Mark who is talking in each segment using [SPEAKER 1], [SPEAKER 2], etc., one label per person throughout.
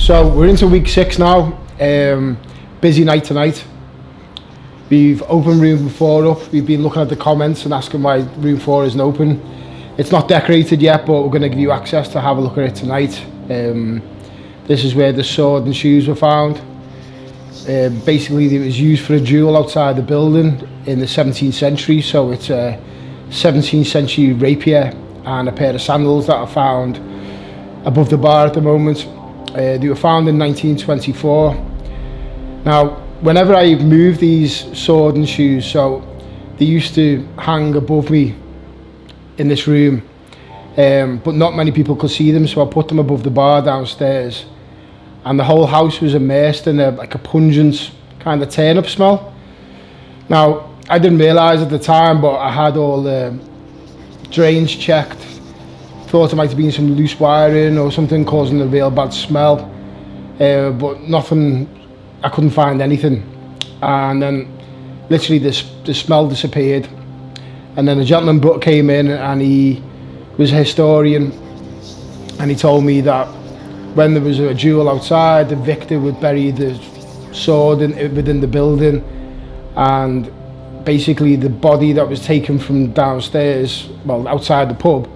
[SPEAKER 1] So we're into week 6 now. Busy night tonight. We've opened room 4 up. We've been looking at the comments and asking why room 4 isn't open. It's not decorated yet, but we're going to give you access to have a look at it tonight. This is where the sword and shoes were found. Basically, it was used for a duel outside the building in the 17th century. So it's a 17th century rapier and a pair of sandals that are found above the bar at the moment. They were found in 1924. Now, whenever I move these sword and shoes, so they used to hang above me in this room, but not many people could see them, so I put them above the bar downstairs, and the whole house was immersed in a pungent kind of turnip smell. Now, I didn't realise at the time, but I had all the drains checked. Thought it might have been some loose wiring or something causing a real bad smell, but nothing. I couldn't find anything, and then literally the smell disappeared. And then a gentleman came in, and he was a historian, and he told me that when there was a duel outside, the victor would bury the sword within the building, and basically the body that was taken from downstairs, well, outside the pub,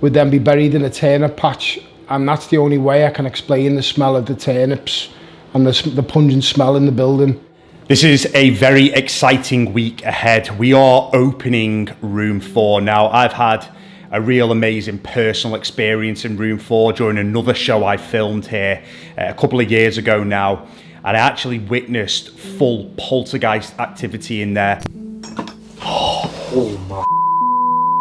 [SPEAKER 1] would then be buried in a turnip patch, and that's the only way I can explain the smell of the turnips and the pungent smell in the building.
[SPEAKER 2] This is a very exciting week ahead. We are opening room 4 now. I've had a real amazing personal experience in room 4 during another show I filmed here a couple of years ago now, and I actually witnessed full poltergeist activity in there. Oh my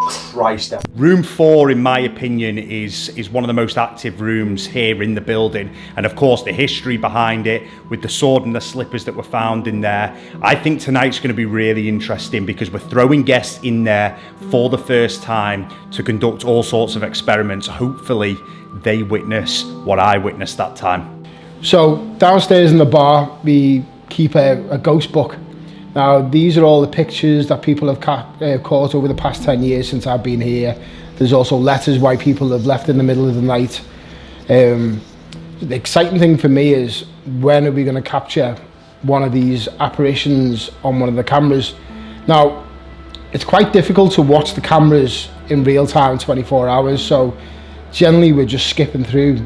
[SPEAKER 2] Christ. Room 4, in my opinion, is one of the most active rooms here in the building, and of course the history behind it with the sword and the slippers that were found in there. I think tonight's going to be really interesting because we're throwing guests in there for the first time to conduct all sorts of experiments. Hopefully they witness what I witnessed that time.
[SPEAKER 1] So downstairs in the bar we keep a ghost book. Now, these are all the pictures that people have caught over the past 10 years since I've been here. There's also letters why people have left in the middle of the night. The exciting thing for me is, when are we going to capture one of these apparitions on one of the cameras? Now, it's quite difficult to watch the cameras in real time 24 hours, so generally we're just skipping through.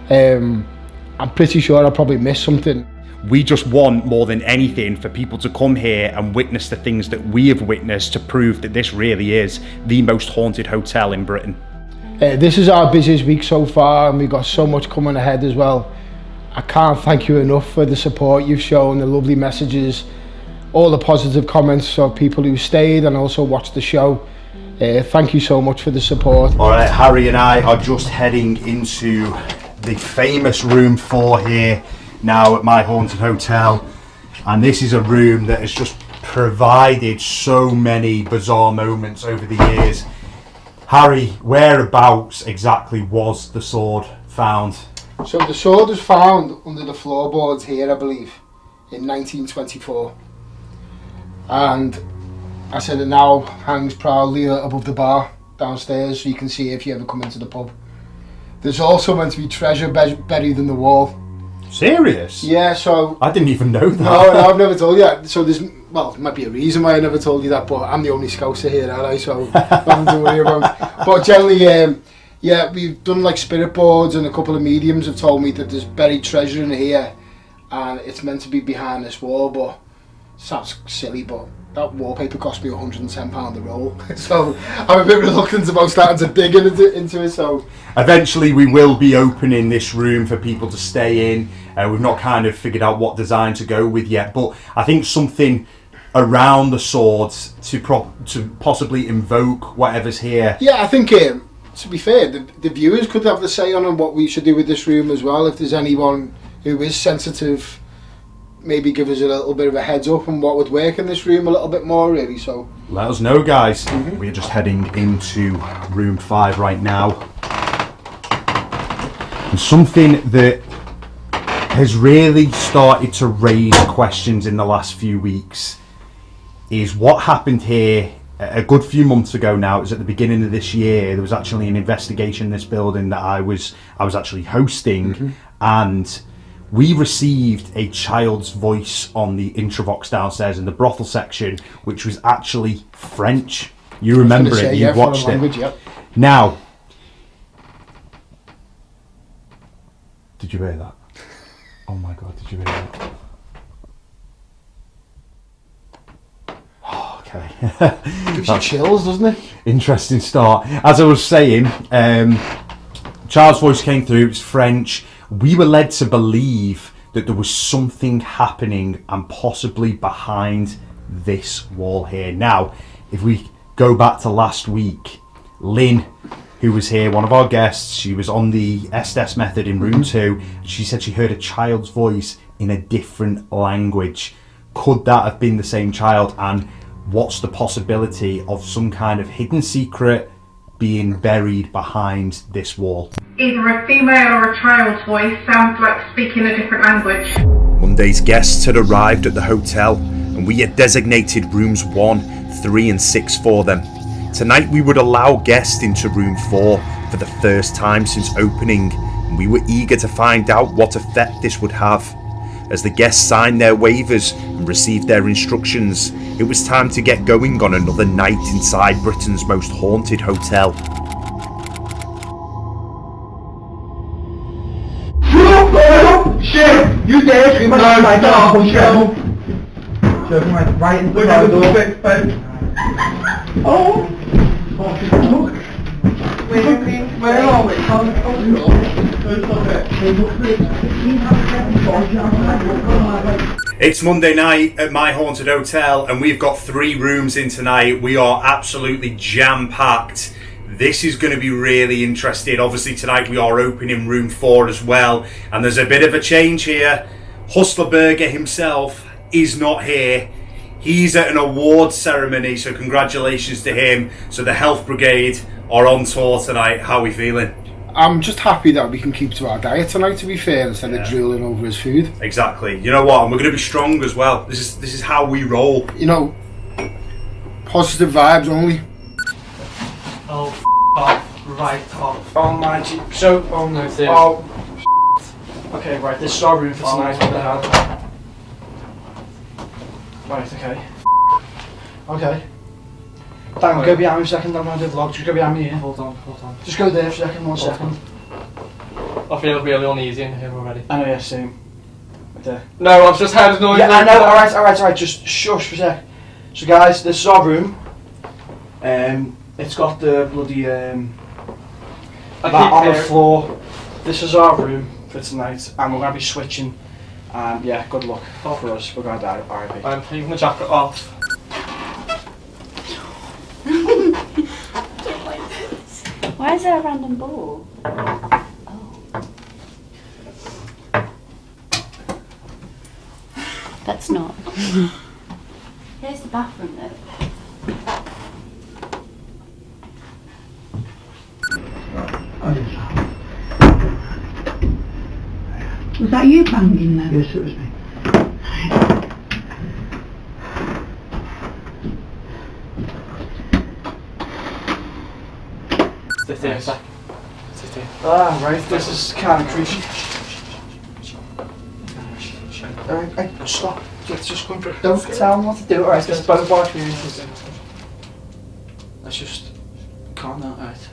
[SPEAKER 1] I'm pretty sure I'll probably miss something.
[SPEAKER 2] We just want, more than anything, for people to come here and witness the things that we have witnessed to prove that this really is the most haunted hotel in Britain.
[SPEAKER 1] This is our busiest week so far, and we've got so much coming ahead as well. I can't thank you enough for the support you've shown, the lovely messages, all the positive comments of people who stayed and also watched the show. Thank you so much for the support.
[SPEAKER 2] All right, Harry and I are just heading into the famous room 4 here now at my haunted hotel, and this is a room that has just provided so many bizarre moments over the years. Harry, whereabouts exactly was the sword found?
[SPEAKER 1] So the sword was found under the floorboards here, I believe, in 1924, and I said it now hangs proudly above the bar downstairs, so you can see it if you ever come into the pub. There's also meant to be treasure buried in the wall.
[SPEAKER 2] Serious?
[SPEAKER 1] Yeah, so...
[SPEAKER 2] I didn't even know that.
[SPEAKER 1] No, I've never told you. So there's... Well, there might be a reason why I never told you that, but I'm the only Scouser here, aren't I? So nothing to worry about. But generally, yeah, we've done like spirit boards, and a couple of mediums have told me that there's buried treasure in here, and it's meant to be behind this wall, but sounds silly, but that wallpaper cost me £110 a roll. So I'm a bit reluctant about starting to dig into it. So
[SPEAKER 2] eventually we will be opening this room for people to stay in. We've not kind of figured out what design to go with yet, but I think something around the swords to possibly invoke whatever's here.
[SPEAKER 1] Yeah, I think to be fair, the viewers could have the say on what we should do with this room as well. If there's anyone who is sensitive, maybe give us a little bit of a heads up on what would work in this room a little bit more, really. So
[SPEAKER 2] let us know, guys. We're just heading into room 5 right now, and something that has really started to raise questions in the last few weeks is what happened here a good few months ago now. It was at the beginning of this year. There was actually an investigation in this building that I was actually hosting, and we received a child's voice on the Intravox downstairs in the brothel section, which was actually French. You remember it, you watched it.
[SPEAKER 1] Language, yep.
[SPEAKER 2] Now, did you hear that? Oh my God, did you hear that? Oh, okay.
[SPEAKER 1] Gives you chills, doesn't it?
[SPEAKER 2] Interesting start. As I was saying, child's voice came through, it's French. We were led to believe that there was something happening and possibly behind this wall here. Now, if we go back to last week, Lynn, who was here, one of our guests, she was on the Estes method in room 2. She said she heard a child's voice in a different language. Could that have been the same child? And what's the possibility of some kind of hidden secret being buried behind this wall?
[SPEAKER 3] Either a female or a child's voice sounds like speaking a different language.
[SPEAKER 2] Monday's guests had arrived at the hotel and we had designated rooms 1, 3 and 6 for them. Tonight we would allow guests into room 4 for the first time since opening, and we were eager to find out what effect this would have. As the guests signed their waivers and received their instructions, it was time to get going on another night inside Britain's most haunted hotel.
[SPEAKER 4] Shit! You dare scream at my dog, show! Show him right into the door. Oh! Where are we?
[SPEAKER 2] It's Monday night at my haunted hotel and we've got 3 rooms in tonight. We are absolutely jam-packed. This is going to be really interesting. Obviously tonight we are opening room 4 as well, and there's a bit of a change here. Hustler Burger himself is not here. He's at an awards ceremony, so congratulations to him. So the Health Brigade are on tour tonight. How are we feeling?
[SPEAKER 1] I'm just happy that we can keep to our diet tonight, to be fair, instead of drooling over his food.
[SPEAKER 2] Exactly. You know what? And we're going to be strong as well. This is how we roll.
[SPEAKER 1] You know, positive vibes only.
[SPEAKER 4] Oh, off, right off.
[SPEAKER 5] Oh my G. So,
[SPEAKER 4] Oh no, dear.
[SPEAKER 5] oh, okay, right, this is our room for tonight, what the hell? Right, okay. Okay. Dan, go behind me a second, I'm gonna do the vlog, just go behind me here.
[SPEAKER 4] Hold on.
[SPEAKER 5] Just go there for a second, 1 second.
[SPEAKER 4] I feel really uneasy in here already.
[SPEAKER 5] I know, yeah, same. Right there.
[SPEAKER 4] No, I've just heard noise.
[SPEAKER 5] Yeah, I know, alright, just shush for a sec. So guys, this is our room. It's got the bloody mat on the floor. This is our room for tonight, and we're going to be switching. And yeah, good luck for us. We're going to die. RIP.
[SPEAKER 4] I'm taking the jacket off.
[SPEAKER 6] Why is there a random ball? Oh. That's not. Here's the bathroom though.
[SPEAKER 7] Was that you banging them?
[SPEAKER 4] Yes, it was me. Sit here a sec. Sit here.
[SPEAKER 5] Ah, right, this is kind of creepy. Alright, stop. Just come. Don't tell them what to do. Alright, this is both our experiences. Let's just calm down. Alright.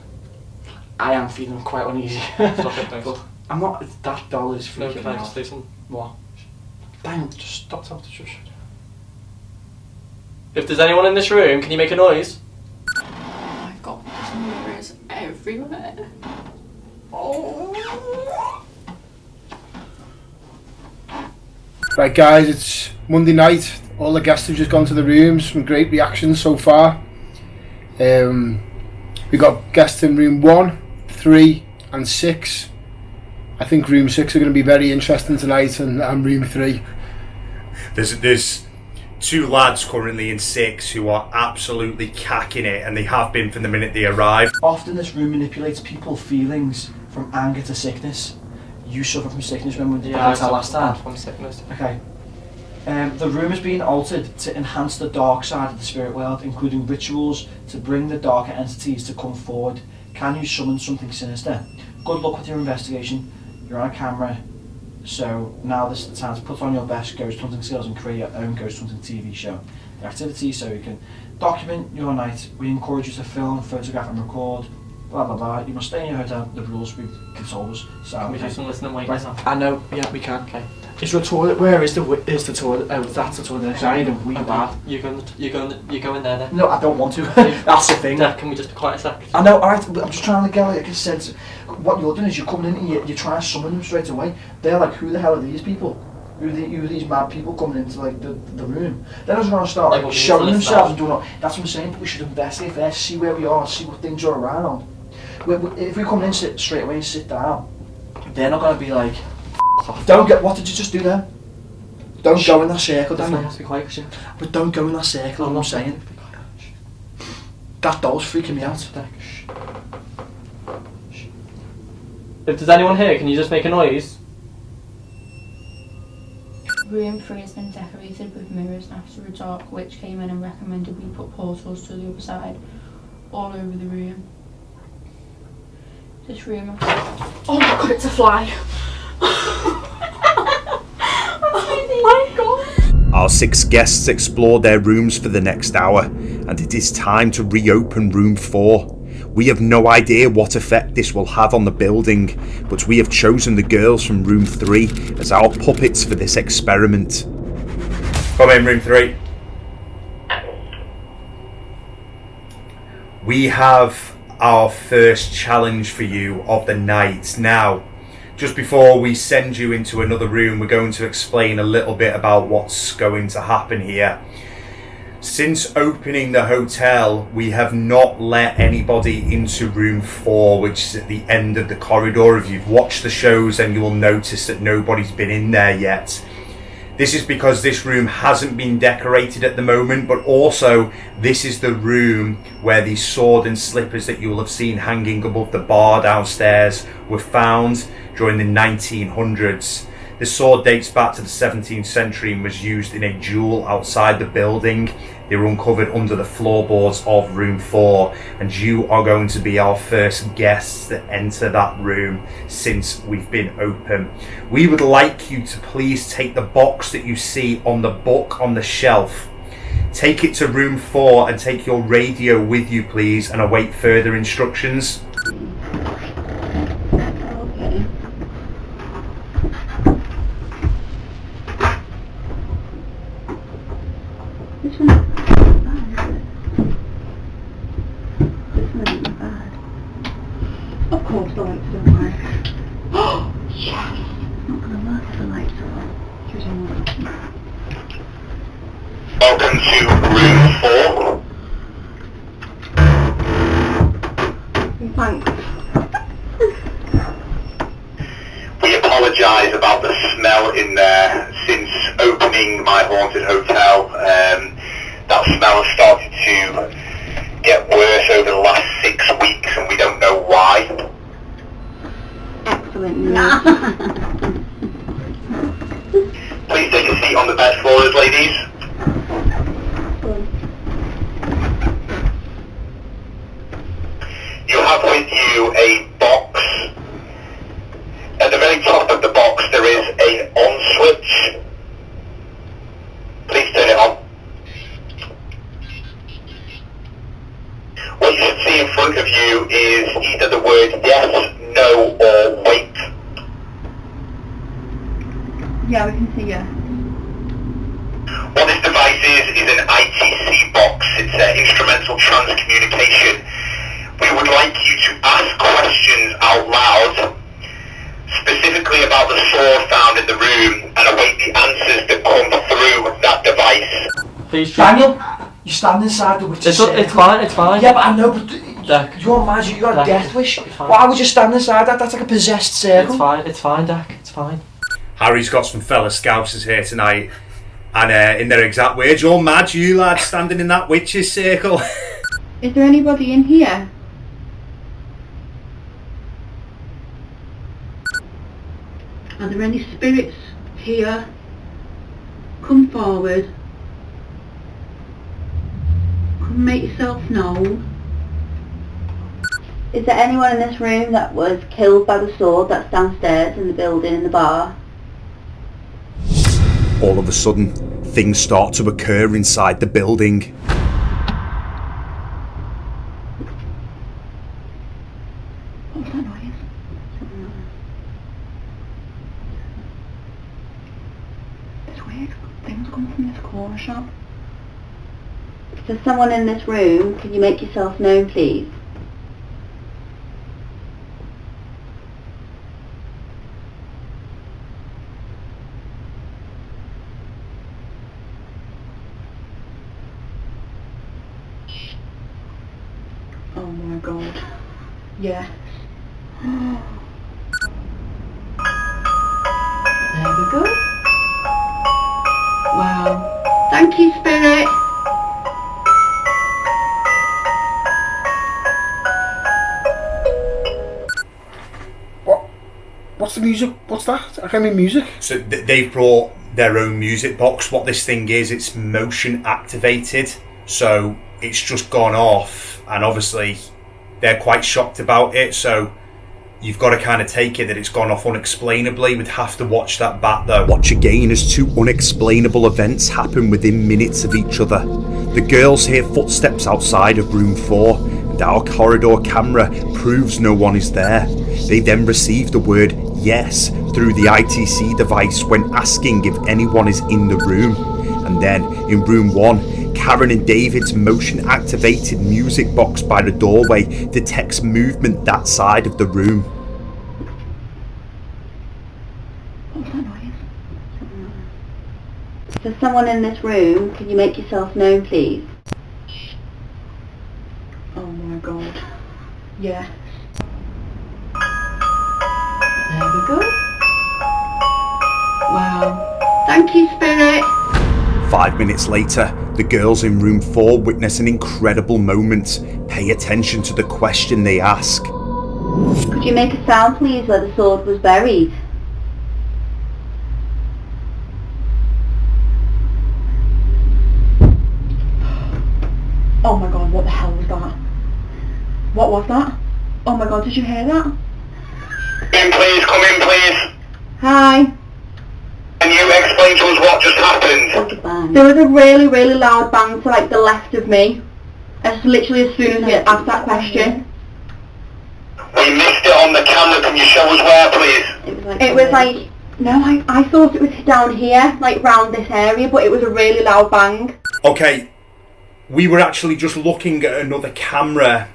[SPEAKER 5] I am feeling quite uneasy.
[SPEAKER 4] Stop it, thanks.
[SPEAKER 5] But I'm not that dull as freaking
[SPEAKER 4] No, can I
[SPEAKER 5] out.
[SPEAKER 4] just say something?
[SPEAKER 5] What? Bang, just stop talking to shush.
[SPEAKER 4] If there's anyone in this room, can you make a noise?
[SPEAKER 6] Oh my god, mirrors everywhere. Oh.
[SPEAKER 1] Right guys, it's Monday night. All the guests have just gone to the rooms. Some great reactions so far. We got guests in room 1, 3 and 6. I think room 6 are going to be very interesting tonight, and room 3.
[SPEAKER 2] There's 2 lads currently in 6 who are absolutely cacking it, and they have been from the minute they arrived.
[SPEAKER 5] Often this room manipulates people's feelings from anger to sickness. You suffer from sickness when we did the hotel last time.
[SPEAKER 4] From sickness.
[SPEAKER 5] Okay. The room is being altered to enhance the dark side of the spirit world, including rituals to bring the darker entities to come forward. Can you summon something sinister? Good luck with your investigation. You're on camera. So now this is the time to put on your best ghost hunting skills and create your own ghost hunting TV show. The activity so you can document your night. We encourage you to film, photograph and record. Blah blah blah. You must stay in your hotel. The rules we can solve us. So
[SPEAKER 8] Can we do some listening wait?
[SPEAKER 5] I know. Yeah, we can.
[SPEAKER 8] Okay.
[SPEAKER 5] Is there a toilet? Where is the toilet? Oh, that's the toilet. I need a wee bath.
[SPEAKER 8] You go in there then.
[SPEAKER 5] No, I don't want to. That's the thing.
[SPEAKER 8] Dad, can we just be quiet a sec?
[SPEAKER 5] I know. Alright, I'm just trying to get like a sense. What you're doing is you're coming in and you're trying to summon them straight away. They're like, who the hell are these people? Who are these mad people coming into like the room? They're just going to start like, showing themselves and doing all. That's what I'm saying. But we should investigate first, see where we are, see what things are around. If we come in straight away and sit down, they're not going to be like, don't get. What did you just do there? Don't go in that circle, Daniel.
[SPEAKER 8] Be quiet, Christian.
[SPEAKER 5] But don't go in that circle. I'm saying. That doll's freaking me out.
[SPEAKER 8] If there's anyone here, can you just make a noise?
[SPEAKER 6] Room 3 has been decorated with mirrors after a dark witch came in and recommended we put portals to the other side, all over the room. This room... Oh my god, it's a fly! Oh my god!
[SPEAKER 2] Our 6 guests explored their rooms for the next hour, and it is time to reopen room 4. We have no idea what effect this will have on the building, but we have chosen the girls from room 3 as our puppets for this experiment. Come in, room 3. We have our first challenge for you of the night. Now, just before we send you into another room, we're going to explain a little bit about what's going to happen here. Since opening the hotel, we have not let anybody into room 4, which is at the end of the corridor. If you've watched the shows, then you will notice that nobody's been in there yet. This is because this room hasn't been decorated at the moment, but also this is the room where the sword and slippers that you will have seen hanging above the bar downstairs were found during the 1900s. The sword dates back to the 17th century and was used in a duel outside the building. They were uncovered under the floorboards of room 4, and you are going to be our first guests that enter that room since we've been open. We would like you to please take the box that you see on the book on the shelf. Take it to room 4 and take your radio with you, please, and await further instructions.
[SPEAKER 7] Okay. This one isn't bad, is it? This one isn't bad. Of course the lights don't work. Oh, yes! It's not going to work if the lights are on. Here's another one.
[SPEAKER 9] Welcome to room 4.
[SPEAKER 7] Thanks.
[SPEAKER 9] We apologise about the smell in there. Since opening my haunted hotel, that smell has started to get worse over the last 6 weeks and we don't know why.
[SPEAKER 7] Excellent news.
[SPEAKER 9] Please take a seat on the bed floors, ladies. You have with you a box. At the very top of the box there is an on switch. Please turn it on. What you should see in front of you is either the word yes, no or wait.
[SPEAKER 7] Yeah, we can see you.
[SPEAKER 9] What this device is an ITC box. It's instrumental transcommunication. We would like you to ask questions out loud, specifically about the sword found in the room, and await the answers that come through that device.
[SPEAKER 8] Please,
[SPEAKER 5] Daniel, you stand inside the witch's circle.
[SPEAKER 8] It's fine, it's fine.
[SPEAKER 5] Yeah, but I know, but
[SPEAKER 8] Dak.
[SPEAKER 5] you're magic, you got a
[SPEAKER 8] Dak,
[SPEAKER 5] death wish.
[SPEAKER 8] it's fine.
[SPEAKER 5] Why would you stand inside that? That's like a possessed circle.
[SPEAKER 8] It's fine, Dak, it's fine.
[SPEAKER 2] Harry's got some fella scousers here tonight, and in their exact words, you're mad, you lads, standing in that witch's circle.
[SPEAKER 7] Is there anybody in here? Are there any spirits here? Come forward. Come make yourself known.
[SPEAKER 10] Is there anyone in this room that was killed by the sword that's downstairs in the building in the bar?
[SPEAKER 2] All of a sudden, things start to occur inside the building.
[SPEAKER 7] What's that noise? It's weird. Things come from this corner shop. If there's someone in this room, can you make yourself known, please? Oh my god. Yes. There we go. Wow. Thank you, Spirit.
[SPEAKER 1] What's the music? What's that? I can't hear music.
[SPEAKER 2] So they've brought their own music box. What this thing is, it's motion activated. So it's just gone off, and obviously they're quite shocked about it. So you've got to kind of take it that it's gone off unexplainably. We'd have to watch that back though. Watch again as two unexplainable events happen within minutes of each other. The girls hear footsteps outside of room 4, and our corridor camera proves no one is there. They then receive the word yes through the ITC device when asking if anyone is in the room. And then in room 1, Karen and David's motion activated music box by the doorway detects movement that side of the room.
[SPEAKER 7] What's that noise? If there's someone in this room, can you make yourself known, please? Oh my god. Yes. There we go. Wow. Thank you, Spirit.
[SPEAKER 2] 5 minutes later, the girls in room 4 witness an incredible moment. Pay attention to the question they ask.
[SPEAKER 7] Could you make a sound, please, where the sword was buried? Oh my god, what the hell was that? What was that? Oh my god, did you hear that?
[SPEAKER 9] In please, come in please.
[SPEAKER 7] Hi.
[SPEAKER 9] Can you explain to us what just happened?
[SPEAKER 7] There was a really, really loud bang to like the left of me. Literally as soon as I asked that question.
[SPEAKER 9] We missed it on the camera, can you show us where please?
[SPEAKER 7] It was like, no, I thought it was down here, like round this area, but it was a really loud bang.
[SPEAKER 2] Okay, we were actually just looking at another camera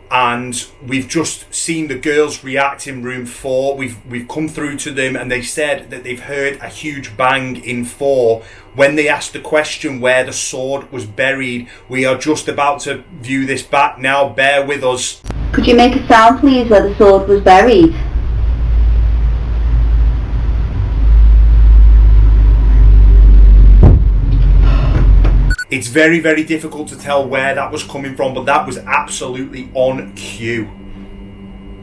[SPEAKER 2] and we've just seen the girls react in room 4. We've come through to them and they said that they've heard a huge bang in 4 when they asked the question where the sword was buried. We are just about to view this back now, bear with us.
[SPEAKER 7] Could you make a sound, please, where the sword was buried?
[SPEAKER 2] It's very, very difficult to tell where that was coming from, but that was absolutely on cue.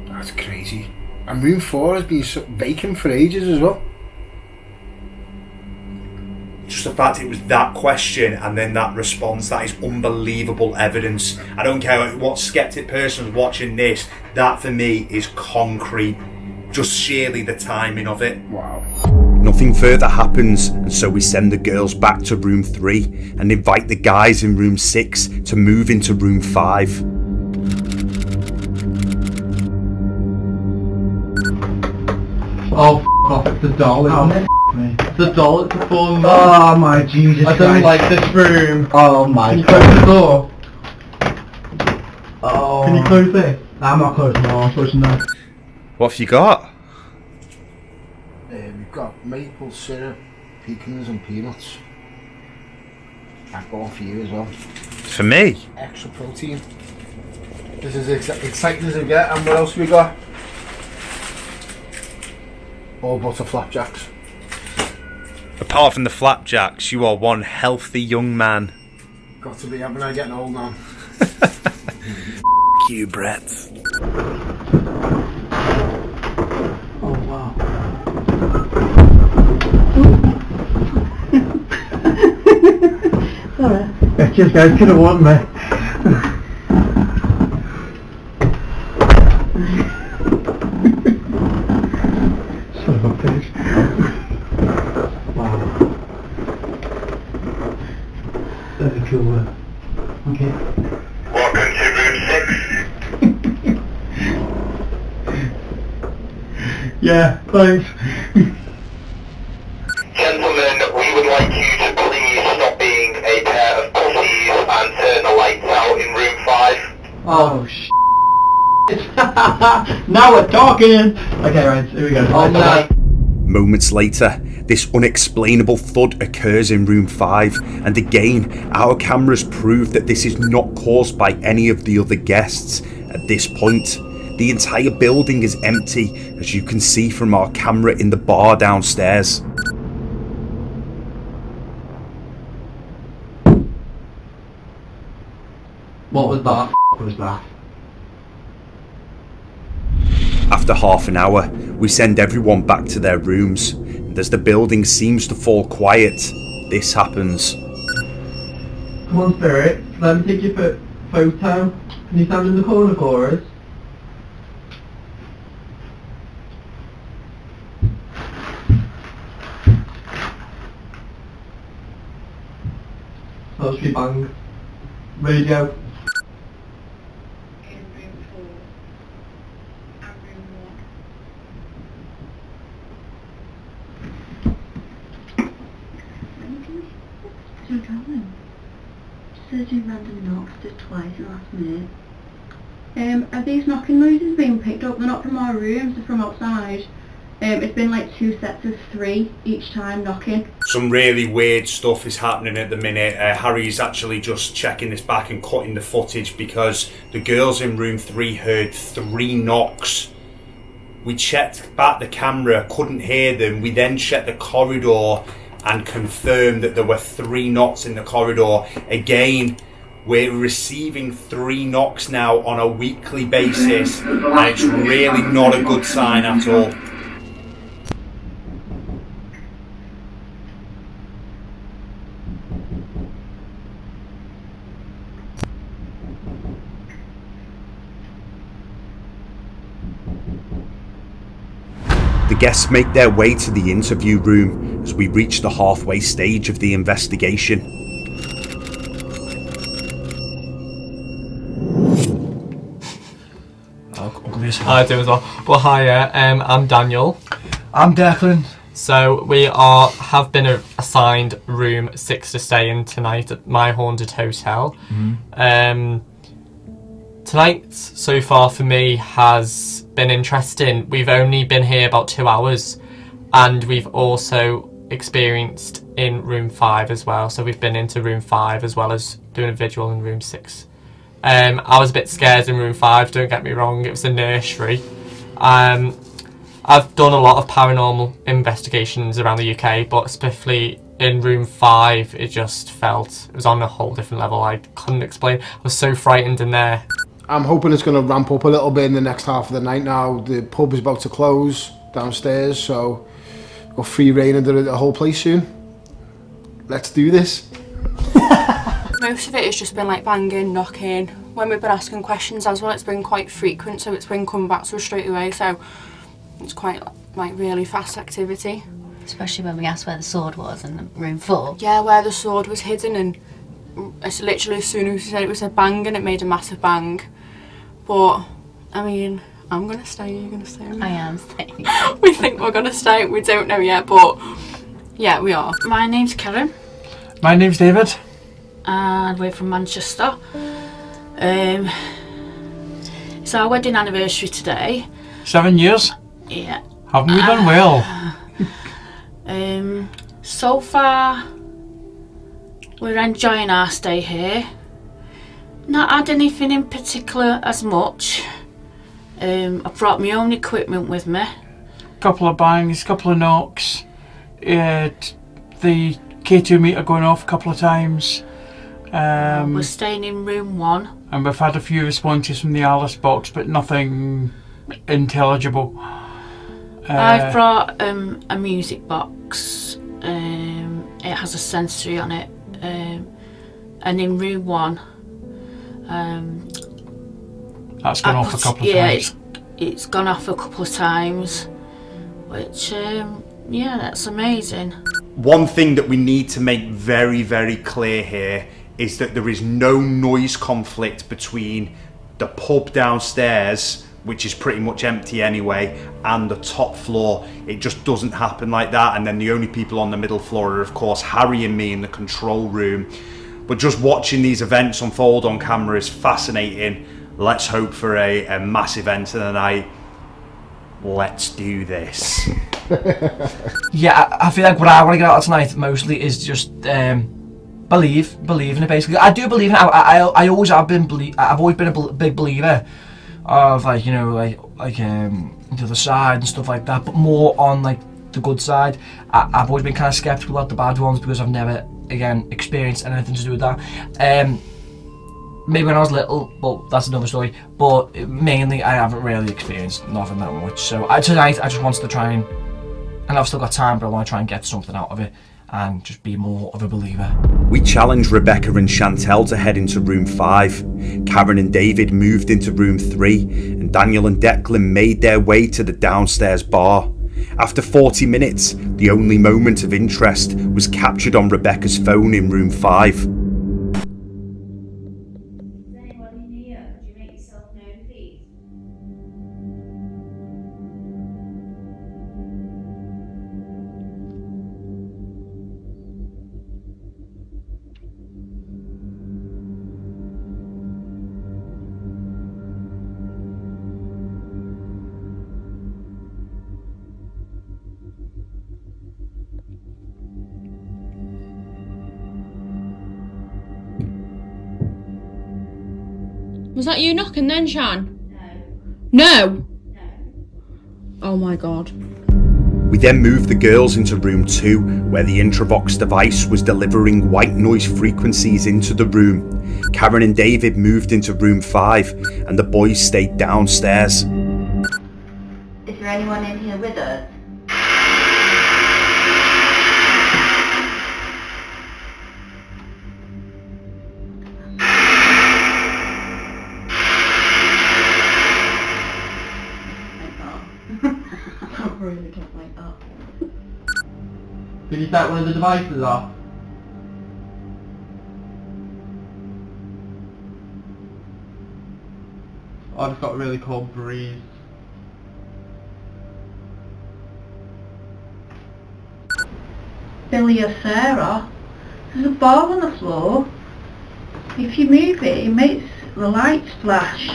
[SPEAKER 1] That's crazy. And room 4 has been vacant for ages as well.
[SPEAKER 2] Just the fact it was that question and then that response, that is unbelievable evidence. I don't care what skeptic person is watching this, that for me is concrete. Just sheerly the timing of it.
[SPEAKER 1] Wow.
[SPEAKER 2] Nothing further happens, and so we send the girls back to room 3 and invite the guys in room 6 to move into room 5.
[SPEAKER 4] Oh, f*** off, it's the doll, isn't it? Me. It's the doll, it's the fallen
[SPEAKER 5] Oh my Jesus
[SPEAKER 4] I don't
[SPEAKER 5] Christ.
[SPEAKER 4] like this room.
[SPEAKER 5] Oh my
[SPEAKER 4] Can you
[SPEAKER 5] God.
[SPEAKER 4] close the door?
[SPEAKER 5] Oh.
[SPEAKER 4] Can you close it? I'm not closing the door, I'm closing that.
[SPEAKER 2] What have you got?
[SPEAKER 1] We've got maple syrup, pecans and peanuts. I've got one for you as well.
[SPEAKER 2] For me?
[SPEAKER 1] Extra protein. This is exciting as it get. And what else we got? All butter flapjacks.
[SPEAKER 2] Apart from the flapjacks, you are one healthy young man.
[SPEAKER 1] Got to be, haven't I? Getting old now.
[SPEAKER 2] You, Brett.
[SPEAKER 4] Oh wow.
[SPEAKER 7] Sorry.
[SPEAKER 4] Bitches, guys, could have won me. Son of a bitch. Wow. sure. Okay.
[SPEAKER 9] Welcome to room 6.
[SPEAKER 4] Yeah, thanks.
[SPEAKER 9] Gentlemen, we would like you to please stop being a pair of pussies and turn the lights out in room 5.
[SPEAKER 4] Oh, now we're talking! Okay, right, here we go.
[SPEAKER 5] Oh, no.
[SPEAKER 2] Moments later, this unexplainable thud occurs in room 5, and again, our cameras prove that this is not caused by any of the other guests. At this point, the entire building is empty, as you can see from our camera in the bar downstairs.
[SPEAKER 4] What was that? What was that?
[SPEAKER 2] After half an hour, we send everyone back to their rooms, and as the building seems to fall quiet, this happens.
[SPEAKER 4] Come on, Spirit, let me take your photo. Can you stand in the corner for us? Poetry bang. Radio.
[SPEAKER 6] In room 4 and room 1.
[SPEAKER 7] Don't tell them. Just do random knocks just twice in the last minute. Are these knocking noises being picked up? They're not from our rooms, they're from outside. It's been like 2 sets of 3 each time knocking.
[SPEAKER 2] Some really weird stuff is happening at the minute. Harry's actually just checking this back and cutting the footage because the girls in room 3 heard 3 knocks. We checked back the camera, couldn't hear them. We then checked the corridor and confirmed that there were 3 knocks in the corridor. Again, we're receiving 3 knocks now on a weekly basis, and it's really not a good sign at all. The guests make their way to the interview room as we reach the halfway stage of the investigation.
[SPEAKER 8] I do as well. Well, hiya, I'm Daniel.
[SPEAKER 5] I'm Declan.
[SPEAKER 8] So we have been assigned room 6 to stay in tonight at my haunted hotel. Tonight, so far for me, has been interesting. We've only been here about 2 hours, and we've also experienced in room 5 as well. So we've been into room 5 as well as doing a vigil in room 6. I was a bit scared in room 5, don't get me wrong, it was a nursery. I've done a lot of paranormal investigations around the UK, but specifically in room 5, it was on a whole different level. I couldn't explain. I was so frightened in there.
[SPEAKER 1] I'm hoping it's going to ramp up a little bit in the next half of the night now. The pub is about to close downstairs, so we've got free reign of the whole place soon. Let's do this.
[SPEAKER 6] Most of it has just been like banging, knocking. When we've been asking questions as well, it's been quite frequent, so it's been coming back to us straight away. So it's quite like really fast activity.
[SPEAKER 10] Especially when we asked where the sword was in room 4.
[SPEAKER 6] Yeah, where the sword was hidden, and it's literally as soon as we said it was a bang, and it made a massive bang. But I mean, I'm gonna stay. You're gonna stay.
[SPEAKER 10] I am staying.
[SPEAKER 6] We think we're gonna stay. We don't know yet, but yeah, we are.
[SPEAKER 11] My name's Karen.
[SPEAKER 5] My name's David.
[SPEAKER 11] And we're from Manchester. It's our wedding anniversary today.
[SPEAKER 5] 7 years.
[SPEAKER 11] Yeah.
[SPEAKER 5] Haven't we done well?
[SPEAKER 11] So far, we're enjoying our stay here. Not had anything in particular as much. I brought my own equipment with me.
[SPEAKER 5] Couple of bangs, couple of knocks. The K2 meter going off a couple of times.
[SPEAKER 11] We're staying in room 1.
[SPEAKER 5] And we've had a few responses from the Alice box, but nothing intelligible.
[SPEAKER 11] I've brought a music box. It has a sensory on it. And in room 1,
[SPEAKER 5] that's gone off a couple of times.
[SPEAKER 11] It's gone off a couple of times, which yeah, that's amazing.
[SPEAKER 2] One thing that we need to make very, very clear here is that there is no noise conflict between the pub downstairs, which is pretty much empty anyway, and the top floor. It just doesn't happen like that. And then the only people on the middle floor are, of course, Harry and me in the control room. But just watching these events unfold on camera is fascinating. Let's hope for a massive end to the night. Let's do this.
[SPEAKER 5] Yeah, I feel like what I want to get out of tonight mostly is just believe in it. Basically, I do believe in it. I always have been. I've always been a big believer of, like, you know, like the other side and stuff like that, but more on like the good side. I've always been kind of skeptical about the bad ones because I've never, again, experienced anything to do with that. Maybe when I was little, but that's another story. But mainly, I haven't really experienced nothing that much. So tonight, I just wanted to try and I've still got time, but I want to try and get something out of it and just be more of a believer.
[SPEAKER 2] We challenged Rebecca and Chantel to head into room 5. Karen and David moved into room 3, and Daniel and Declan made their way to the downstairs bar. After 40 minutes, the only moment of interest was captured on Rebecca's phone in room 5.
[SPEAKER 6] Was that you knocking then, Shan? No. No? Oh my god.
[SPEAKER 2] We then moved the girls into room 2, where the Intravox device was delivering white noise frequencies into the room. Karen and David moved into room 5, and the boys stayed downstairs.
[SPEAKER 7] Is there anyone in here with us? Really don't like that.
[SPEAKER 4] Did you set one of the devices off? I just got a really cold breeze.
[SPEAKER 11] Billy or Sarah, there's a bar on the floor. If you move it, it makes the lights flash.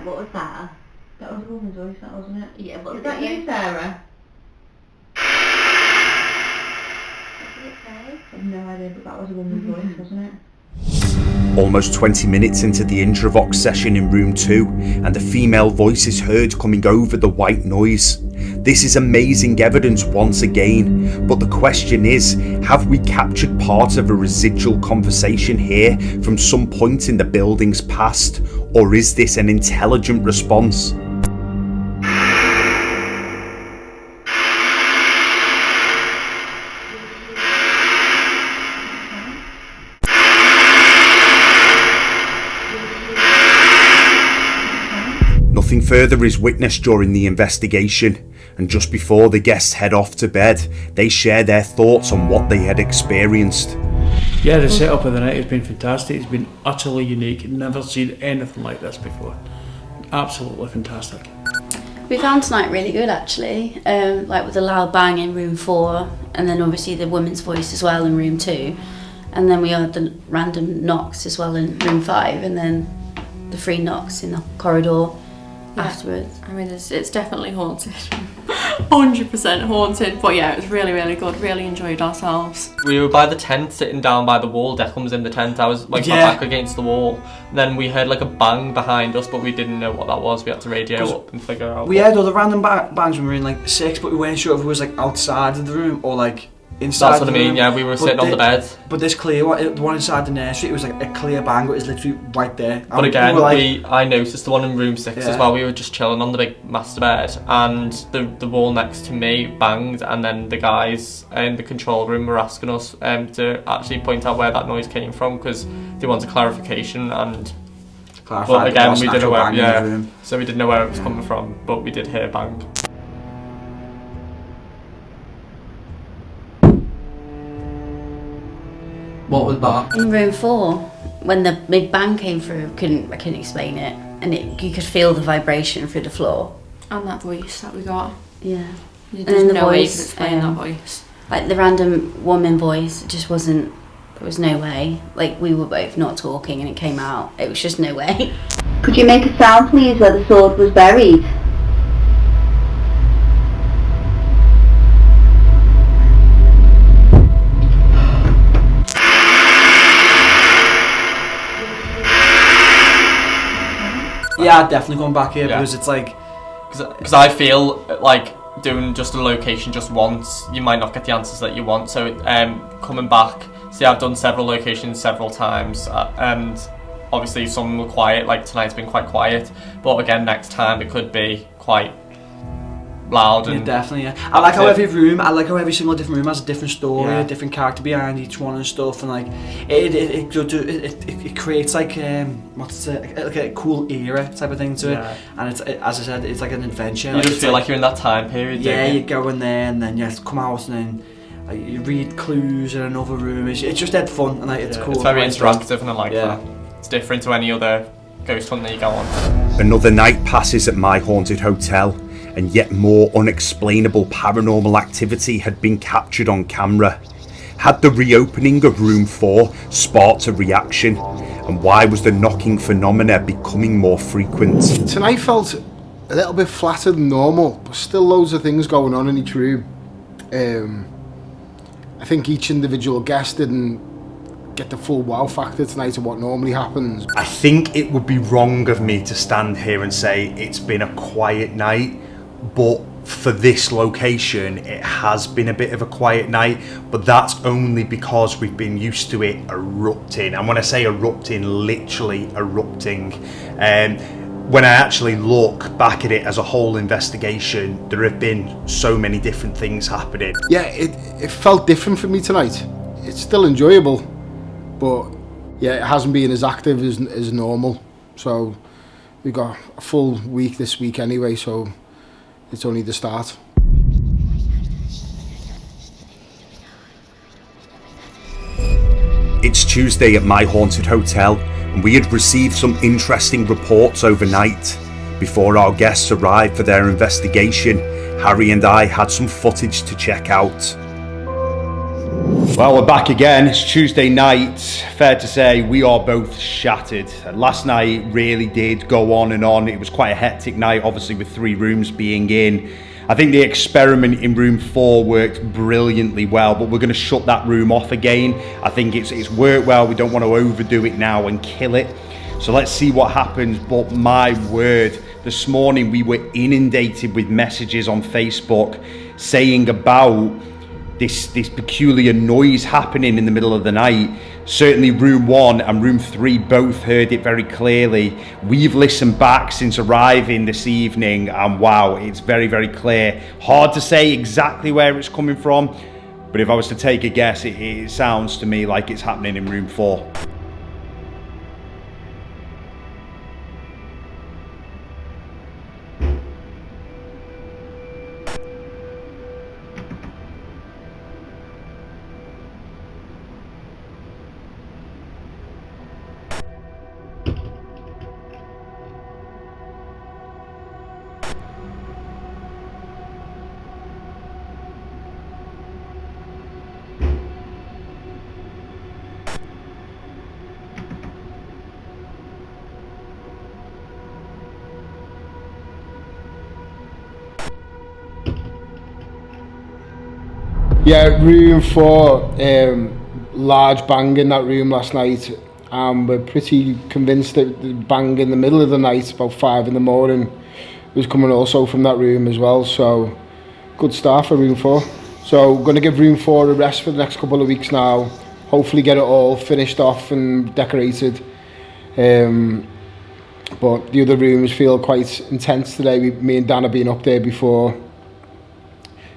[SPEAKER 7] What was that?
[SPEAKER 11] That was a woman's voice, that wasn't it?
[SPEAKER 7] Yeah, what
[SPEAKER 11] Is that you, Sarah?
[SPEAKER 7] What did it say?
[SPEAKER 11] I've no idea, but that was a woman's voice, wasn't it?
[SPEAKER 2] Almost 20 minutes into the Intravox session in room 2, and a female voice is heard coming over the white noise. This is amazing evidence once again, but the question is, have we captured part of a residual conversation here from some point in the building's past, or is this an intelligent response? Nothing further is witnessed during the investigation, and just before the guests head off to bed, they share their thoughts on what they had experienced.
[SPEAKER 12] Yeah, the setup of the night has been fantastic. It's been utterly unique. Never seen anything like this before. Absolutely fantastic.
[SPEAKER 10] We found tonight really good, actually, like with the loud bang in room 4, and then obviously the woman's voice as well in room 2, and then we heard the random knocks as well in room 5, and then the 3 knocks in the corridor afterwards.
[SPEAKER 6] I mean, it's definitely haunted. 100% haunted, but yeah, it was really, really good. Really enjoyed ourselves.
[SPEAKER 8] We were by the tent, sitting down by the wall. Declan was in the tent. I was like my back against the wall. And then we heard like a bang behind us, but we didn't know what that was. We had to radio up and figure out.
[SPEAKER 5] We heard other random bangs when we were in like 6, but we weren't sure if it was like outside of the room or like inside.
[SPEAKER 8] That's what I mean. Yeah, we were sitting on the bed.
[SPEAKER 5] But this clear one, the one inside the nursery, it was like a clear bang. It was literally right there.
[SPEAKER 8] But again, I noticed the one in room 6 as well. We were just chilling on the big master bed, and the wall next to me banged, and then the guys in the control room were asking us to actually point out where that noise came from because they wanted clarification and. But again, we didn't know where. So we didn't know where it was coming from, but we did hear a bang.
[SPEAKER 4] What was that?
[SPEAKER 10] In room 4, when the big bang came through, I couldn't explain it, and you could feel the vibration through the floor.
[SPEAKER 6] And that voice that we got.
[SPEAKER 10] Yeah.
[SPEAKER 6] There's
[SPEAKER 10] And then the
[SPEAKER 6] no way you
[SPEAKER 10] voice,
[SPEAKER 6] could explain that voice.
[SPEAKER 10] Like the random woman voice, it just wasn't. There was no way. Like we were both not talking, and it came out. It was just no way.
[SPEAKER 7] Could you make a sound, please, where the sword was buried?
[SPEAKER 5] Yeah, I'd definitely come back here because it's like...
[SPEAKER 8] Because I feel like doing just a location just once, you might not get the answers that you want. So coming back, see, I've done several locations several times, and obviously some were quiet, like tonight's been quite quiet. But again, next time it could be quite loud and
[SPEAKER 5] definitely. I like how every single different room has a different story, a different character behind each one and stuff, and like it creates like like a cool era type of thing to it, and it's, as I said, it's like an adventure.
[SPEAKER 8] You just feel like you're in that time period.
[SPEAKER 5] Yeah, you go in there and then you come out and then you read clues in another room. It's just dead fun and like, it's cool.
[SPEAKER 8] It's very interactive and I like that. It's different to any other ghost hunt that you go on.
[SPEAKER 2] Another night passes at my haunted hotel, and yet more unexplainable paranormal activity had been captured on camera. Had the reopening of room 4 sparked a reaction, and why was the knocking phenomena becoming more frequent?
[SPEAKER 1] Tonight felt a little bit flatter than normal, but still loads of things going on in each room. I think each individual guest didn't get the full wow factor tonight of what normally happens.
[SPEAKER 2] I think it would be wrong of me to stand here and say it's been a quiet night, but for this location it has been a bit of a quiet night, but that's only because we've been used to it erupting. And when I say erupting, literally erupting. When I actually look back at it as a whole investigation, there have been so many different things happening.
[SPEAKER 1] Yeah, it felt different for me tonight. It's still enjoyable, but yeah, it hasn't been as active as normal. So we've got a full week this week anyway, so it's only the start.
[SPEAKER 2] It's Tuesday at my haunted hotel, and we had received some interesting reports overnight. Before our guests arrived for their investigation, Harry and I had some footage to check out. Well, we're back again. It's Tuesday night. Fair to say we are both shattered. Last night really did go on and on. It was quite a hectic night, obviously with 3 rooms being in. I think the experiment in room 4 worked brilliantly well, but we're going to shut that room off again. I think it's worked well. We don't want to overdo it now and kill it. So let's see what happens. But my word, this morning we were inundated with messages on Facebook saying about this peculiar noise happening in the middle of the night. Certainly room 1 and room 3 both heard it very clearly. We've listened back since arriving this evening, and wow, it's very, very clear. Hard to say exactly where it's coming from, but if I was to take a guess, it sounds to me like it's happening in room 4.
[SPEAKER 1] Yeah, room 4, large bang in that room last night, and we're pretty convinced that the bang in the middle of the night, about 5 in the morning, was coming also from that room as well. So good start for room 4. So we're going to give room 4 a rest for the next couple of weeks now. Hopefully get it all finished off and decorated. But the other rooms feel quite intense today. Me and Dan have been up there before.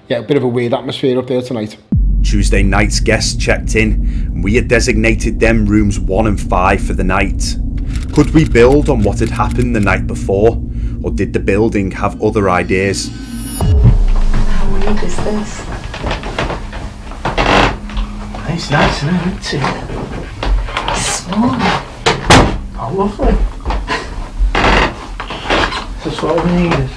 [SPEAKER 1] Yeah, a bit of a weird atmosphere up there tonight.
[SPEAKER 2] Tuesday night's guests checked in, and we had designated them rooms 1 and 5 for the night. Could we build on what had happened the night before, or did the building have other ideas?
[SPEAKER 7] How weird is this?
[SPEAKER 5] It's nice, isn't it?
[SPEAKER 7] It's small.
[SPEAKER 5] Oh, lovely. That's what we needed.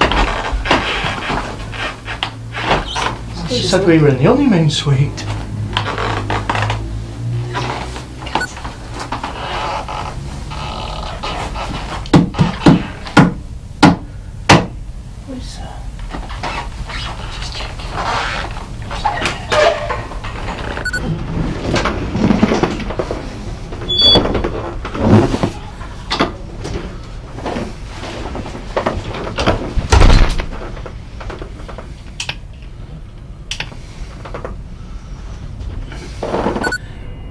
[SPEAKER 5] She said we were in the honeymoon suite. What's that? Just checking.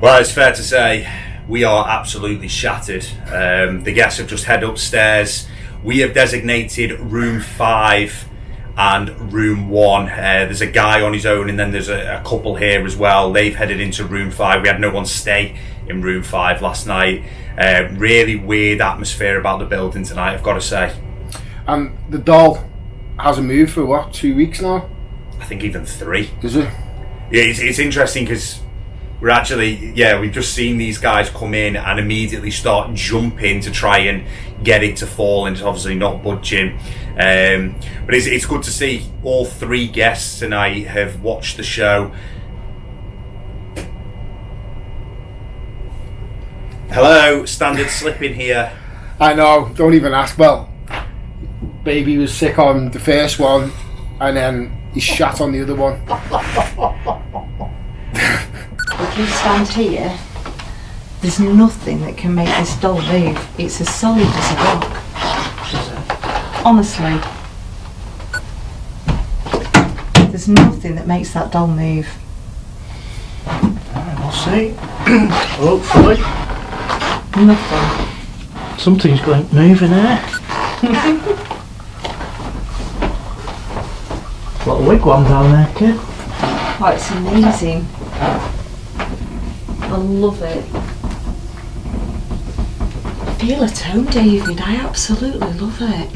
[SPEAKER 2] Well, it's fair to say we are absolutely shattered. The guests have just headed upstairs. We have designated room 5 and room 1. There's a guy on his own, and then there's a couple here as well. They've headed into room 5. We had no one stay in room 5 last night. Really weird atmosphere about the building tonight, I've got to say.
[SPEAKER 1] And the doll hasn't moved for what, 2 weeks now?
[SPEAKER 2] I think even 3.
[SPEAKER 1] Is it?
[SPEAKER 2] Yeah, it's interesting because we're actually, we've just seen these guys come in and immediately start jumping to try and get it to fall, and it's obviously not budging. But it's good to see all 3 guests tonight have watched the show. Hello, standard slipping here.
[SPEAKER 1] I know, don't even ask. Well, baby was sick on the first one, and then he shat on the other one.
[SPEAKER 7] If you stand here, there's nothing that can make this doll move. It's as solid as a rock. Honestly. There's nothing that makes that doll move.
[SPEAKER 5] We'll see. Hopefully.
[SPEAKER 7] Nothing.
[SPEAKER 5] Something's going to move in there. Got a wigwam down there, kid.
[SPEAKER 7] Oh, it's amazing. I love it. I feel at home, David. I absolutely love it.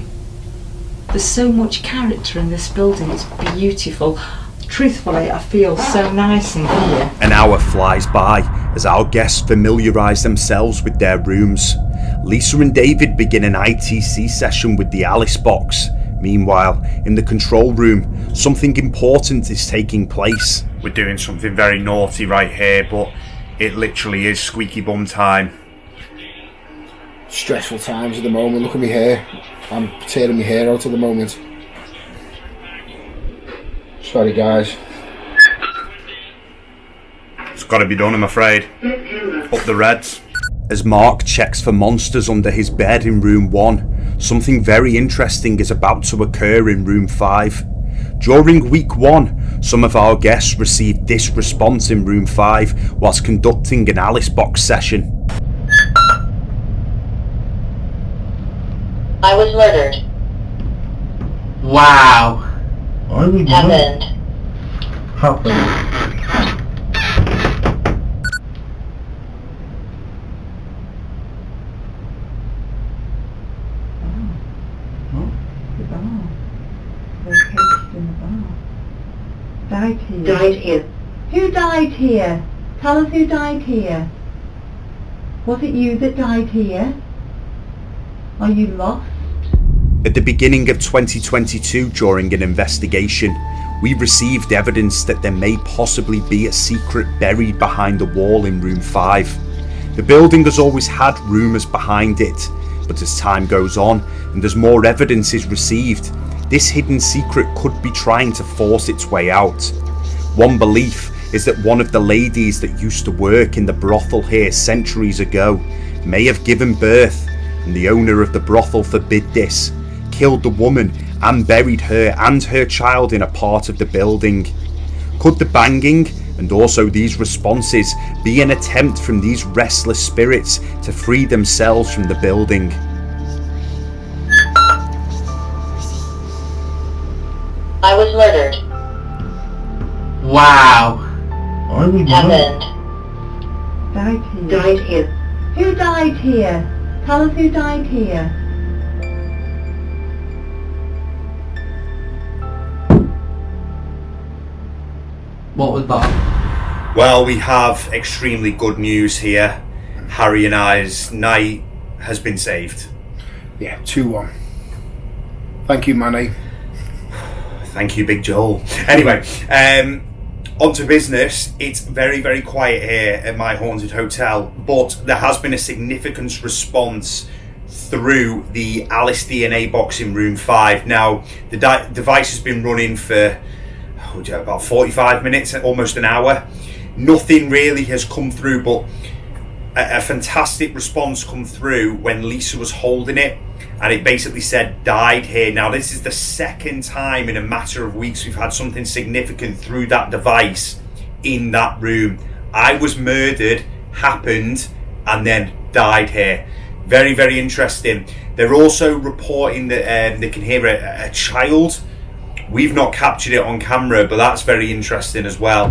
[SPEAKER 7] There's so much character in this building. It's beautiful. Truthfully, I feel so nice in here.
[SPEAKER 2] An hour flies by as our guests familiarise themselves with their rooms. Lisa and David begin an ITC session with the Alice box. Meanwhile, in the control room, something important is taking place. We're doing something very naughty right here, but it literally is squeaky bum time.
[SPEAKER 1] Stressful times at the moment. Look at me hair. I'm tearing my hair out at the moment. Sorry guys.
[SPEAKER 2] It's got to be done, I'm afraid. Up the reds. As Mark checks for monsters under his bed in room 1, something very interesting is about to occur in room 5. During week 1, some of our guests received this response in room 5 whilst conducting an Alice box session.
[SPEAKER 13] I was murdered.
[SPEAKER 5] Wow.
[SPEAKER 13] Happened.
[SPEAKER 7] Died here.
[SPEAKER 13] Died here.
[SPEAKER 7] Who died here? Tell us who died here. Was it you that died here? Are you lost?
[SPEAKER 2] At the beginning of 2022, during an investigation, we received evidence that there may possibly be a secret buried behind the wall in room 5. The building has always had rumours behind it, but as time goes on and as more evidence is received, this hidden secret could be trying to force its way out. One belief is that one of the ladies that used to work in the brothel here centuries ago may have given birth, and the owner of the brothel forbid this, killed the woman and buried her and her child in a part of the building. Could the banging and also these responses be an attempt from these restless spirits to free themselves from the building?
[SPEAKER 13] I was murdered.
[SPEAKER 11] Wow.
[SPEAKER 4] I was
[SPEAKER 13] Happened.
[SPEAKER 7] Died here.
[SPEAKER 13] Died here.
[SPEAKER 7] Who died here? Tell us who died here.
[SPEAKER 11] What was that?
[SPEAKER 2] Well, we have extremely good news here. Harry and I's night has been saved.
[SPEAKER 1] Yeah, 2-1. Thank you, Manny.
[SPEAKER 2] Thank you, Big Joel. Anyway, on to business. It's very, very quiet here at my haunted hotel, but there has been a significant response through the Alice DNA box in room 5. Now, the device has been running for about 45 minutes, almost an hour. Nothing really has come through, but a fantastic response come through when Lisa was holding it, and it basically said died here. Now, this is the second time in a matter of weeks we've had something significant through that device in that room. I was murdered, happened, and then died here. Very, very interesting. They're also reporting that they can hear a child. We've not captured it on camera, but that's very interesting as well.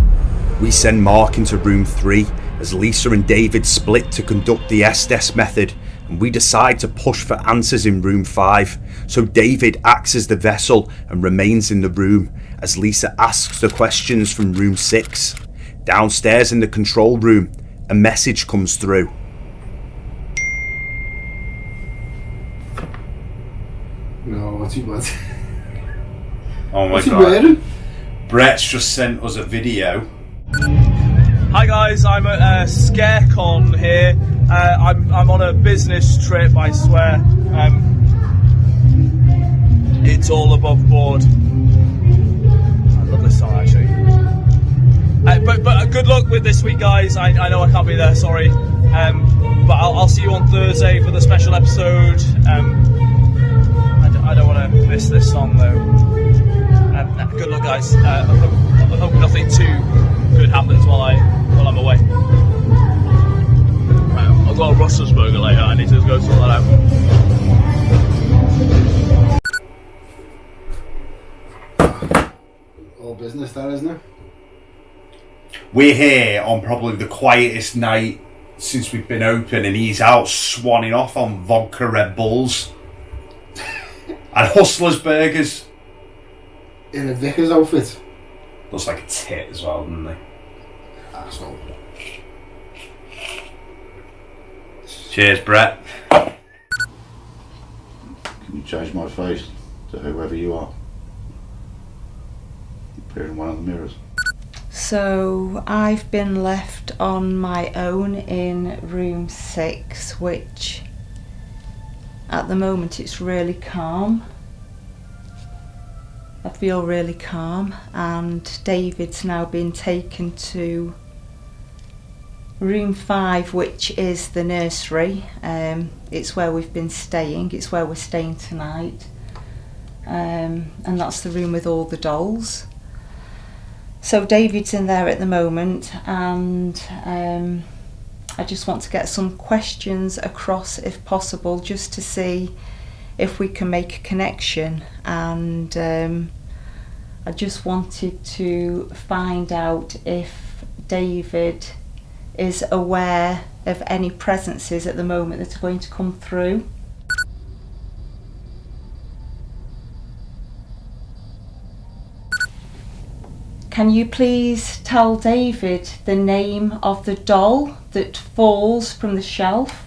[SPEAKER 2] We send Mark into room 3 as Lisa and David split to conduct the Estes method, and we decide to push for answers in room 5. So David acts as the vessel and remains in the room as Lisa asks the questions from room 6. Downstairs in the control room, a message comes through.
[SPEAKER 1] No, what's he want?
[SPEAKER 2] Oh my
[SPEAKER 1] What's he
[SPEAKER 2] god.
[SPEAKER 1] wearing?
[SPEAKER 2] Brett's just sent us a video.
[SPEAKER 14] Hi guys, I'm at ScareCon here. I'm on a business trip, I swear. It's all above board. I love this song actually. But good luck with this week, guys. I know I can't be there, sorry. But I'll see you on Thursday for the special episode. I don't want to miss this song though. Good luck, guys. I hope nothing too good happens while I'm away. I've got a Russell's burger later. I need to go sort that out.
[SPEAKER 1] All business there, isn't it?
[SPEAKER 2] We're here on probably the quietest night since we've been open, and he's out swanning off on vodka Red Bulls and Hustlers burgers.
[SPEAKER 1] In a vicar's outfit.
[SPEAKER 2] Looks like a tit as well, doesn't he?
[SPEAKER 1] Asshole.
[SPEAKER 2] Cheers, Brett.
[SPEAKER 15] Can you change my face to whoever you are? Appear in one of the mirrors.
[SPEAKER 7] So I've been left on my own in room 6, which at the moment it's really calm. I feel really calm, and David's now been taken to room 5, which is the nursery. It's where we've been staying, it's where we're staying tonight, and that's the room with all the dolls. So David's in there at the moment, and I just want to get some questions across if possible, just to see if we can make a connection. And I just wanted to find out if David is aware of any presences at the moment that are going to come through. Can you please tell David the name of the doll that falls from the shelf?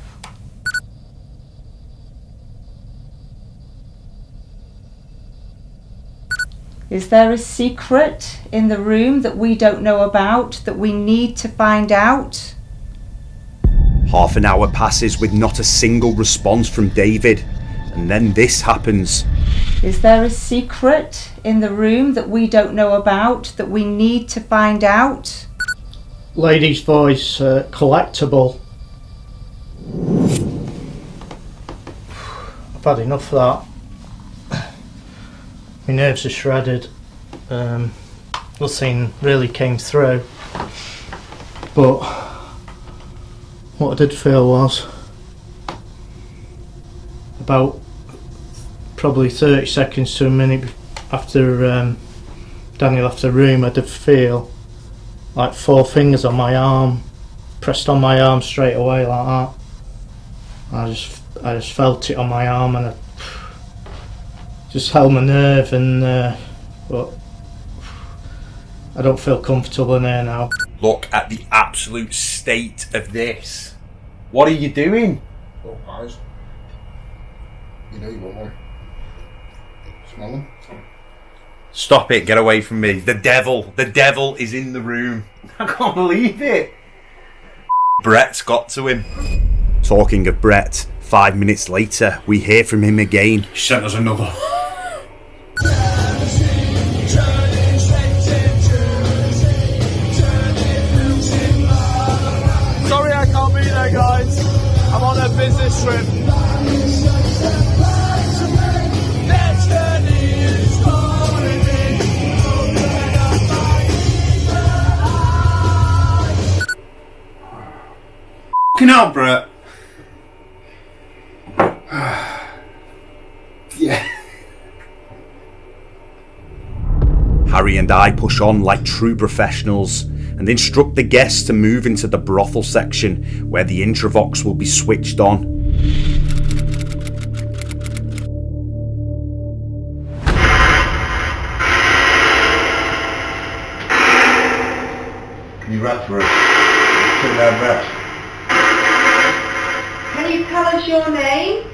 [SPEAKER 7] Is there a secret in the room that we don't know about, that we need to find out?
[SPEAKER 2] Half an hour passes with not a single response from David, and then this happens.
[SPEAKER 7] Is there a secret in the room that we don't know about, that we need to find out?
[SPEAKER 16] Lady's voice, collectible. I've had enough of that. My nerves are shredded. nothing really came through. But what I did feel was about probably 30 seconds to a minute after Daniel left the room, I did feel like 4 fingers on my arm, pressed on my arm straight away like that. I just felt it on my arm, and I just held my nerve, and but I don't feel comfortable in here now.
[SPEAKER 2] Look at the absolute state of this. What are you doing?
[SPEAKER 1] Oh, guys. You know you want one. Smell them?
[SPEAKER 2] Stop it, get away from me. The devil is in the room. I can't believe it. Brett's got to him. Talking of Brett, 5 minutes later, we hear from him again. He sent us another.
[SPEAKER 14] Sorry I can't be there, guys. I'm on a business trip.
[SPEAKER 2] Fucking hell, Brett.
[SPEAKER 1] Yeah.
[SPEAKER 2] Harry and I push on like true professionals and instruct the guests to move into the brothel section where the Intravox will be switched on.
[SPEAKER 15] Can you rap for us? Sit down, rap.
[SPEAKER 7] Can you tell us your name?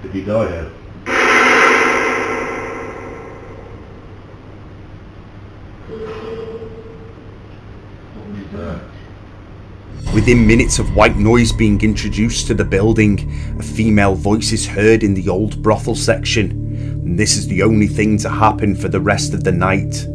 [SPEAKER 15] Did you die here?
[SPEAKER 2] Within minutes of white noise being introduced to the building, a female voice is heard in the old brothel section, and this is the only thing to happen for the rest of the night.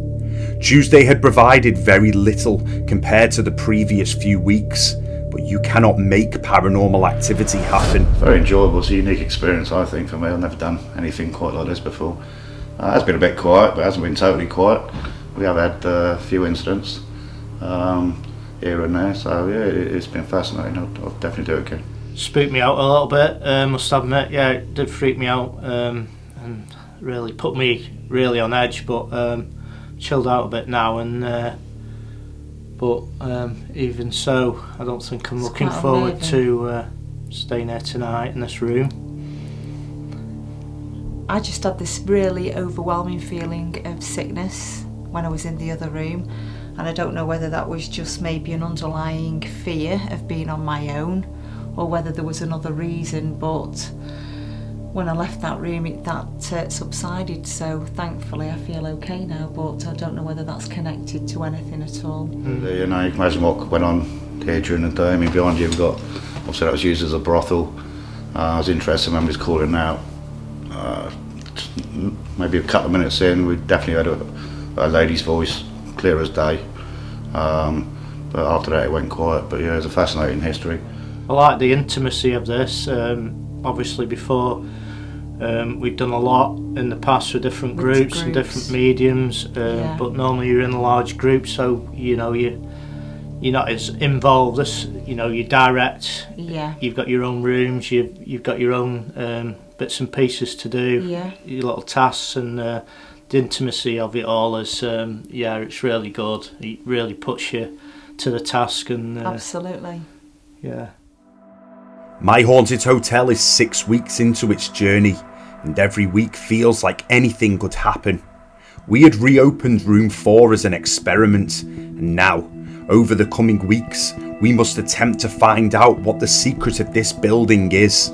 [SPEAKER 2] Tuesday had provided very little compared to the previous few weeks, but you cannot make paranormal activity happen.
[SPEAKER 15] Very enjoyable. It's a unique experience, I think, for me. I've never done anything quite like this before. It has been a bit quiet, but it hasn't been totally quiet. We have had a few incidents here and there, so yeah, it's been fascinating. I'll definitely do it again.
[SPEAKER 16] Spooked me out a little bit, must admit. Yeah, it did freak me out, and really put me really on edge, but chilled out a bit now, and but even so, I don't think I'm looking forward to staying there tonight in this room.
[SPEAKER 17] I just had this really overwhelming feeling of sickness when I was in the other room, and I don't know whether that was just maybe an underlying fear of being on my own or whether there was another reason, but when I left that room that subsided, so thankfully I feel okay now, but I don't know whether that's connected to anything at all.
[SPEAKER 15] You know, you can imagine what went on here during the day. I mean, behind you we've got, obviously that was used as a brothel. I was interested when we was calling out. Maybe a couple of minutes in, we definitely heard a lady's voice, clear as day. But after that it went quiet, but yeah, it's a fascinating history.
[SPEAKER 16] I like the intimacy of this. Obviously before we've done a lot in the past with different groups and different mediums, but normally you're in a large group, so you know you're not as involved. This, you know, you're direct.
[SPEAKER 17] Yeah.
[SPEAKER 16] You've got your own rooms. You've got your own bits and pieces to do.
[SPEAKER 17] Yeah.
[SPEAKER 16] Your little tasks, and the intimacy of it all is yeah, it's really good. It really puts you to the task, and
[SPEAKER 17] absolutely.
[SPEAKER 16] Yeah.
[SPEAKER 2] My Haunted Hotel is 6 weeks into its journey, and every week feels like anything could happen. We had reopened room 4 as an experiment, and now, over the coming weeks, we must attempt to find out what the secret of this building is.